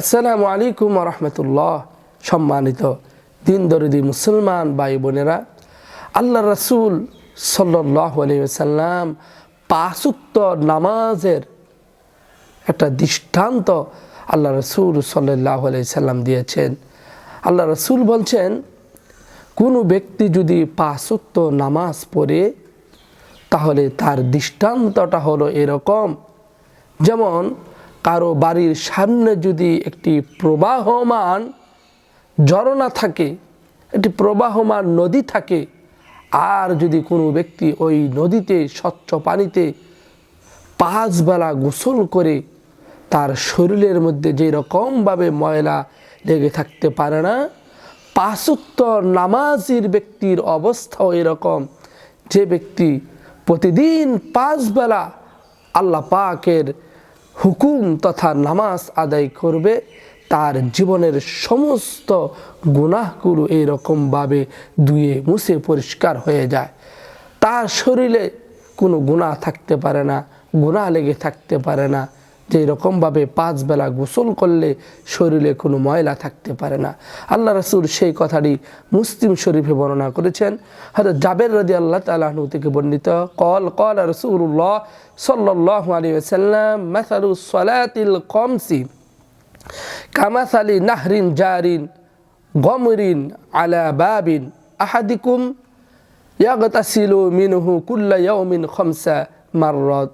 আসসালামু আলাইকুম ওয়া রাহমাতুল্লাহ। সম্মানিত দিন দরদি মুসলমান ভাই বোনেরা, আল্লাহ রাসূল সাল্লাল্লাহু আলাইহি ওয়াসাল্লাম পাঁচ ওয়াক্ত নামাজের একটা দৃষ্টান্ত আল্লাহ রাসূল সাল্লাল্লাহু আলাইহি ওয়াসাল্লাম দিয়েছেন। আল্লাহ রাসূল বলছেন, কোনো ব্যক্তি যদি পাঁচ ওয়াক্ত নামাজ পড়ে তাহলে তার দৃষ্টান্তটা হলো এরকম, যেমন কারো বাড়ির সামনে যদি একটি প্রবাহমান ঝরনা থাকে, একটি প্রবাহমান নদী থাকে, আর যদি কোনো ব্যক্তি ওই নদীতে স্বচ্ছ পানিতে 5 বেলা গোসল করে তার শরীরের মধ্যে যে রকমভাবে ময়লা লেগে থাকতে পারে না, 5 ওয়াক্ত নামাজের ব্যক্তির অবস্থাও এরকম। যে ব্যক্তি প্রতিদিন 5 বেলা আল্লাহ পাকের হুকুম তথা নামাজ আদায় করবে, তার জীবনের সমস্ত গুনাহগুলো এইরকমভাবে ধুয়ে মুছে পরিষ্কার হয়ে যায়। তার শরীরে কোনো গুনাহ থাকতে পারে না, গুনাহ লেগে থাকতে পারে না। যেই রকমভাবে 5 বেলা গোসল করলে শরীরে কোনো ময়লা থাকতে পারে না। আল্লাহ রাসূল সেই কথাটি মুসলিম শরীফে বর্ণনা করেছেন। হযরত জাবের রাদিয়াল্লাহু তাআলা আনহু থেকে বর্ণিত, قال রাসূলুল্লাহ সাল্লাল্লাহু আলাইহি ওয়াসাল্লাম মাসালুস সালাতিল খামসি কামাসালি নাহরিন জারিন গমরিন আলা বাবিন আহাদিকুম ইয়াগতাসিলু মিনহু কুল্লা ইয়াউমিন খামসা মাররাত